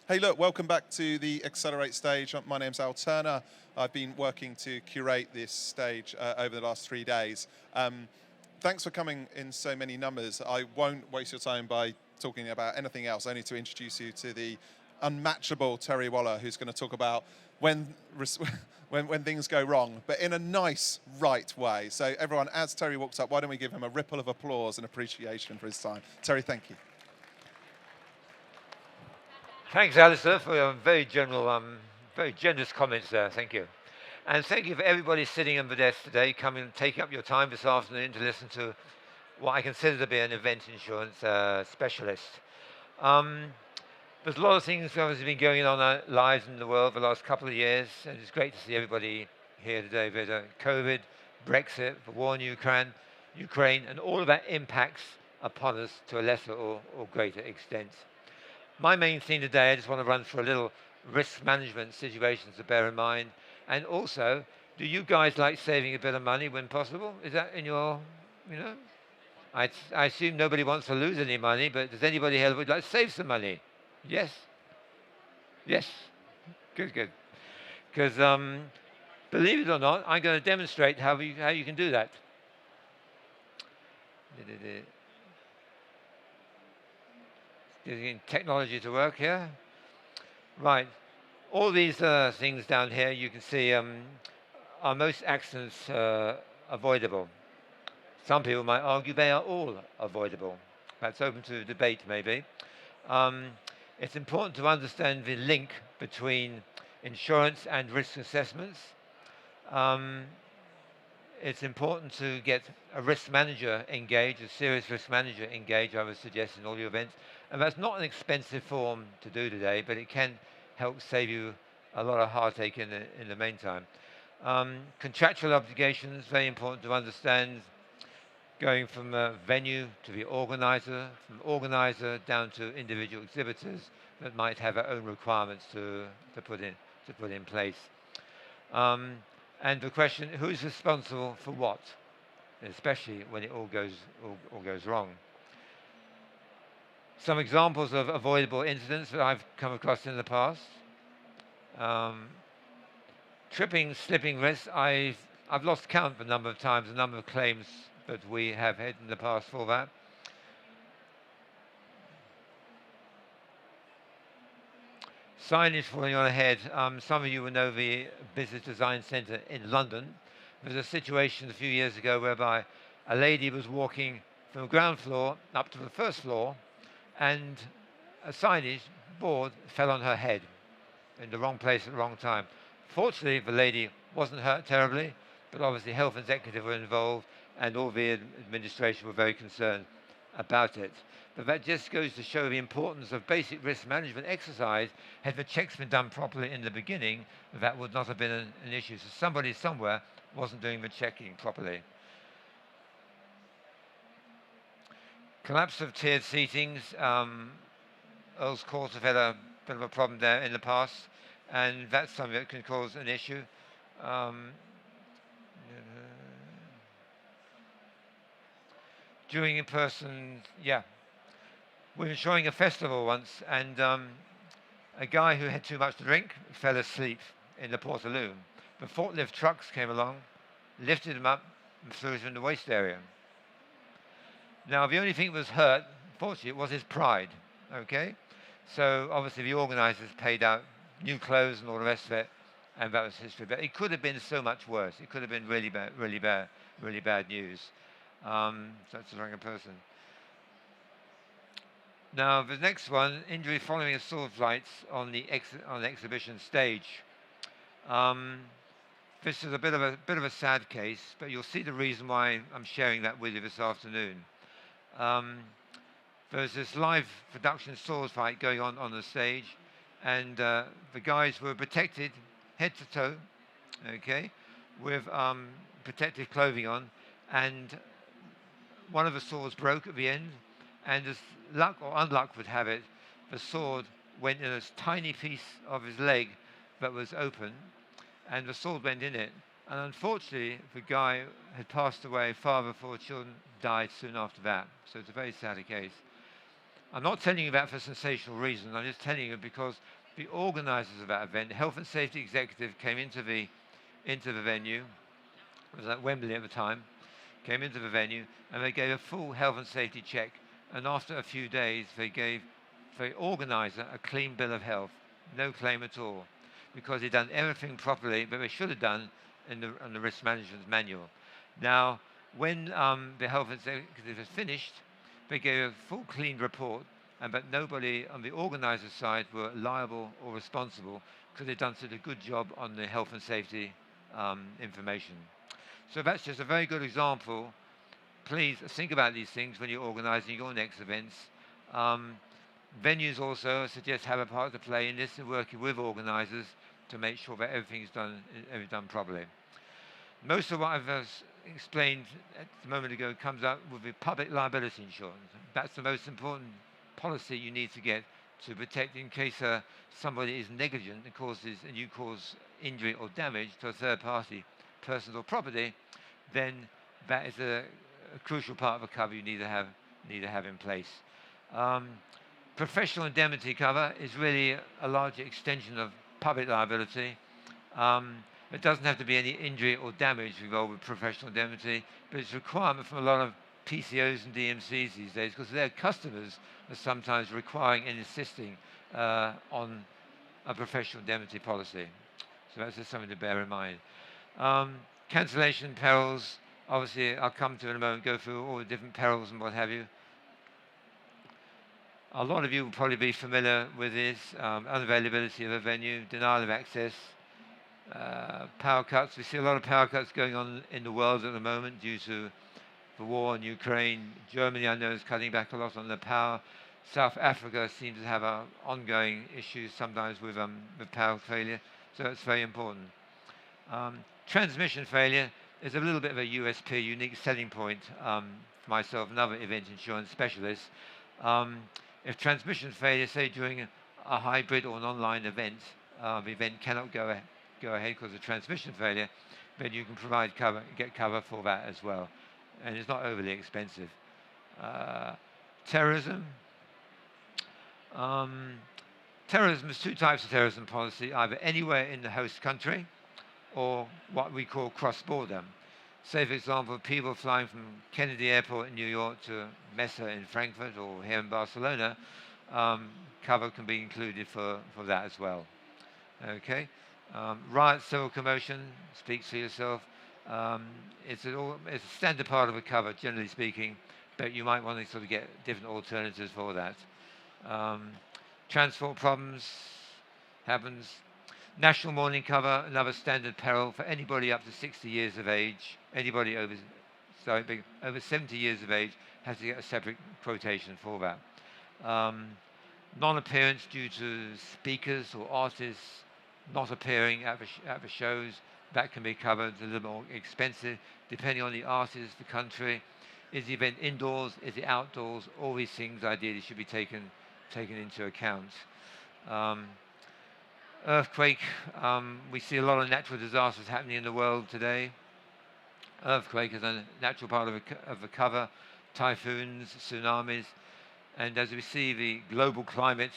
Hey, look, welcome back to the Accelerate stage. My name's Al Turner. I've been working to curate this stage over the last 3 days. Thanks for coming in so many numbers. I won't waste your time by talking about anything else, only to introduce you to the unmatchable Terry Waller, who's going to talk about when things go wrong, but in a nice, right way. So everyone, as Terry walks up, why don't we give him a ripple of applause and appreciation for his time. Terry, thank you. Thanks, Alistair, for your very generous comments there. Thank you. And thank you for everybody sitting on the desk today, taking up your time this afternoon to listen to what I consider to be an event insurance specialist. There's a lot of things obviously been going on in our lives in the world for the last couple of years, and it's great to see everybody here today. There's COVID, Brexit, the war in Ukraine, and all of that impacts upon us to a lesser or greater extent. My main theme today, I just want to run through a little risk management situations to bear in mind. And also, do you guys like saving a bit of money when possible? Is that in your, I assume nobody wants to lose any money, but does anybody here would like to save some money? Yes? Yes? Good. Because believe it or not, I'm going to demonstrate how you can do that. Getting technology to work here. Right. All these things down here, you can see are most accidents avoidable. Some people might argue they are all avoidable. That's open to debate, maybe. It's important to understand the link between insurance and risk assessments. It's important to get a risk manager engaged, a serious risk manager engaged, I would suggest, in all your events. And that's not an expensive form to do today, but it can help save you a lot of heartache in the meantime. Contractual obligations, very important to understand, going from a venue to the organizer, from organizer down to individual exhibitors that might have their own requirements to put in place. And the question, who's responsible for what, especially when it all goes wrong. Some examples of avoidable incidents that I've come across in the past. Tripping, slipping risks. I've lost count the number of times, the number of claims that we have had in the past for that. Signage falling on a head. Some of you will know the Business Design Centre in London. There was a situation a few years ago whereby a lady was walking from the ground floor up to the first floor, and a signage board fell on her head in the wrong place at the wrong time. Fortunately, the lady wasn't hurt terribly, but obviously health executive were involved, and all the administration were very concerned about it. But that just goes to show the importance of basic risk management exercise. Had the checks been done properly in the beginning, that would not have been an issue. So somebody somewhere wasn't doing the checking properly. Collapse of tiered seatings. Earl's Court have had a bit of a problem there in the past, and that's something that can cause an issue. During in-person, we were showing a festival once, and a guy who had too much to drink fell asleep in the portaloon. The forklift trucks came along, lifted him up, and threw him in the waste area. Now, the only thing that was hurt, fortunately, was his pride, okay? So, obviously, the organisers paid out new clothes and all the rest of it, and that was history. But it could have been so much worse. It could have been really bad news. So that's the wrong person. Now, the next one, injury following a sword fight on the exhibition stage. This is a bit of a sad case, but you'll see the reason why I'm sharing that with you this afternoon. There's this live production sword fight going on the stage, and the guys were protected head to toe, okay, with protective clothing on, and one of the swords broke at the end, and as luck or unluck would have it, the sword went in a tiny piece of his leg that was open, and the sword went in it. And unfortunately, the guy had passed away, father of 4 children, died soon after that. So it's a very sad case. I'm not telling you that for sensational reasons. I'm just telling you because the organisers of that event, the health and safety executive, came into the venue. It was at Wembley at the time. Came into the venue and they gave a full health and safety check. And after a few days, they gave the organiser a clean bill of health, no claim at all, because they'd done everything properly that they should have done in the risk management manual. Now, when the health executive was finished, they gave a full clean report, but nobody on the organiser's side were liable or responsible because they'd done such a good job on the health and safety information. So that's just a very good example. Please think about these things when you're organising your next events. Venues also, I suggest, have a part to play in this and working with organisers to make sure that everything's done properly. Most of what I've explained a moment ago comes up with the public liability insurance. That's the most important policy you need to get to protect in case somebody is negligent and you cause injury or damage to a third party, person or property, then that is a crucial part of a cover you need to have in place. Professional indemnity cover is really a larger extension of public liability. It doesn't have to be any injury or damage involved with professional indemnity, but it's a requirement from a lot of PCOs and DMCs these days because their customers are sometimes requiring and insisting on a professional indemnity policy. So that's just something to bear in mind. Cancellation perils, obviously I'll come to in a moment, go through all the different perils and what have you. A lot of you will probably be familiar with this, unavailability of a venue, denial of access, power cuts. We see a lot of power cuts going on in the world at the moment due to the war in Ukraine. Germany, I know, is cutting back a lot on the power. South Africa seems to have ongoing issues sometimes with power failure, so it's very important. Transmission failure is a little bit of a USP, unique selling point for myself and other event insurance specialists. If transmission failure, say during a hybrid or an online event, the event cannot go ahead because of transmission failure, then you can get cover for that as well. And it's not overly expensive. Terrorism. Terrorism is two types of terrorism policy, either anywhere in the host country or what we call cross-border. Say, for example, people flying from Kennedy Airport in New York to Mesa in Frankfurt or here in Barcelona, cover can be included for that as well. Okay. Riot, civil commotion, speaks for yourself. It's a standard part of a cover, generally speaking, but you might want to sort of get different alternatives for that. Transport problems happens. National mourning cover, another standard peril for anybody up to 60 years of age. Anybody over 70 years of age has to get a separate quotation for that. Non-appearance due to speakers or artists not appearing at the shows, that can be covered. It's a little more expensive depending on the artist, the country. Is the event indoors? Is it outdoors? All these things ideally should be taken into account. Earthquake, we see a lot of natural disasters happening in the world today. Earthquake is a natural part of the cover, typhoons, tsunamis, and as we see the global climate,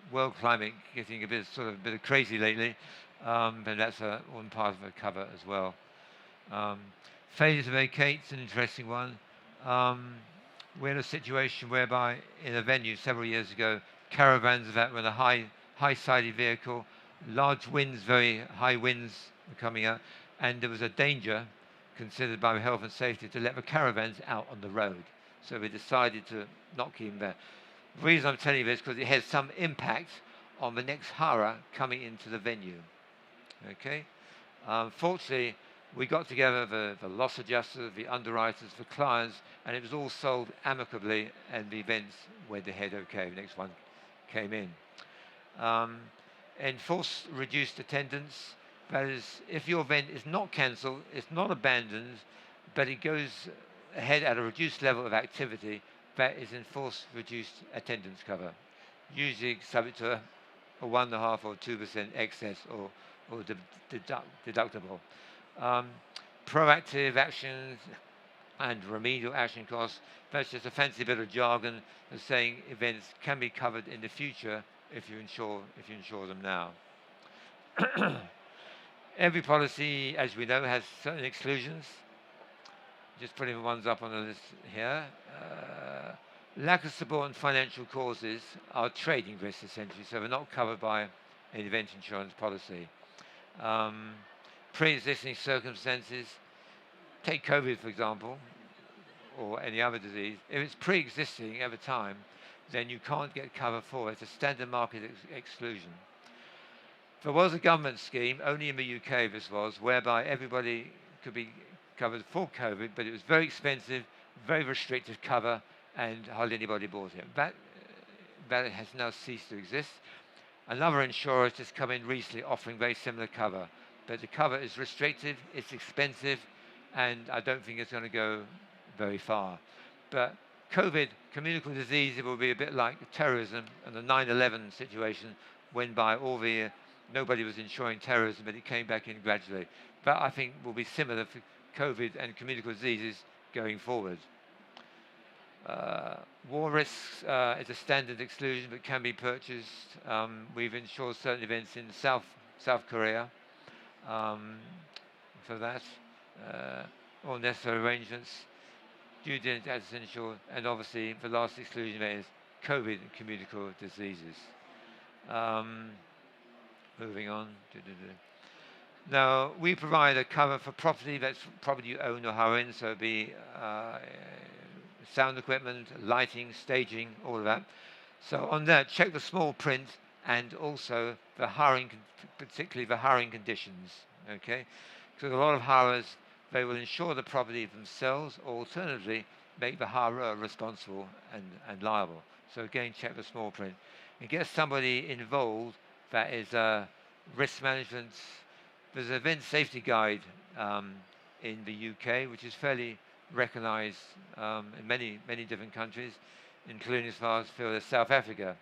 world climate getting a bit of crazy lately, then that's one part of the cover as well. Failure to vacate is an interesting one. We're in a situation whereby in a venue several years ago, caravans that were in a high-sided vehicle, large winds, very high winds were coming out, and there was a danger considered by health and safety to let the caravans out on the road. So we decided to not keep them there. The reason I'm telling you this is because it has some impact on the next hara coming into the venue. Okay? Fortunately, we got together the loss adjusters, the underwriters, the clients, and it was all solved amicably, and the events went ahead okay. The next one came in. Enforce reduced attendance. That is, if your event is not cancelled, it's not abandoned, but it goes ahead at a reduced level of activity, that is enforced reduced attendance cover, usually subject to a 1.5% or 2% excess or deductible. Proactive actions, and remedial action costs. That's just a fancy bit of jargon of saying events can be covered in the future if you insure them now. Every policy, as we know, has certain exclusions. Just putting the ones up on the list here. Lack of support and financial causes are trading risks, essentially, so they're not covered by an event insurance policy. Pre-existing circumstances, take COVID, for example, or any other disease. If it's pre-existing at the time, then you can't get cover for it. It's a standard market exclusion. There was a government scheme, only in the UK this was, whereby everybody could be covered for COVID, but it was very expensive, very restricted cover, and hardly anybody bought it. That has now ceased to exist. Another insurer has just come in recently offering very similar cover, but the cover is restricted, it's expensive, and I don't think it's going to go very far. But COVID, communicable disease, it will be a bit like terrorism and the 9/11 situation, when by all the nobody was insuring terrorism, but it came back in gradually. That, I think, will be similar for COVID and communicable diseases going forward. War risks is a standard exclusion but can be purchased. We've insured certain events in South Korea for that. All necessary arrangements, due diligence as insured, and obviously the last exclusion is COVID and communicable diseases. Moving on. Now, we provide a cover for property that's property you own or hire in, so it'd be sound equipment, lighting, staging, all of that. So on that, check the small print and also the hiring, particularly the hiring conditions, okay? Because a lot of hirers, they will insure the property themselves, or alternatively, make the hirer responsible and liable. So again, check the small print. And get somebody involved that is risk management. There's an event safety guide in the UK, which is fairly recognized in many different countries, including as far as South Africa.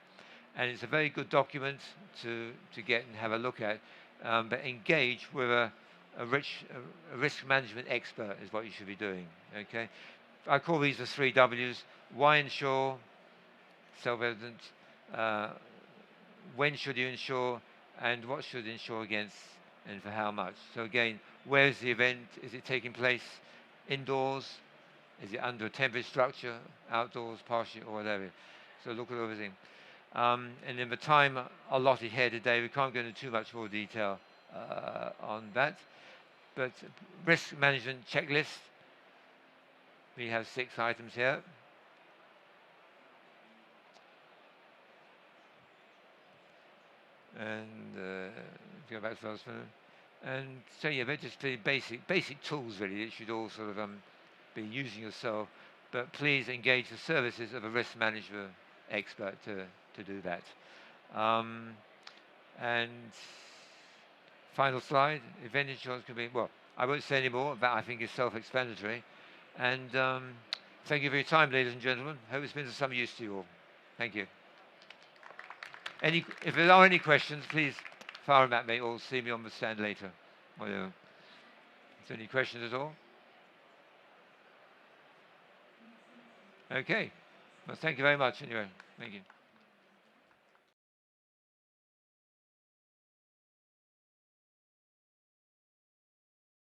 And it's a very good document to get and have a look at, but engage with a risk management expert is what you should be doing, okay? I call these the 3 W's. Why insure? Self-evident. When should you insure? And what should insure against and for how much? So again, where is the event? Is it taking place indoors? Is it under a temporary structure, outdoors, partially, or whatever? So look at everything. And in the time allotted here today, we can't go into too much more detail on that. But risk management checklist, we have 6 items here. And go back to the last one. And so yeah, they're just pretty basic tools really that you should all sort of be using yourself. But please engage the services of a risk management expert to do that. And final slide, event insurance can be, well, I won't say any more, that I think is self-explanatory. And thank you for your time, ladies and gentlemen. Hope it's been of some use to you all. Thank you. If there are any questions, please fire them at me or see me on the stand later. Whatever. Is there any questions at all? Okay. Well, thank you very much anyway. Thank you.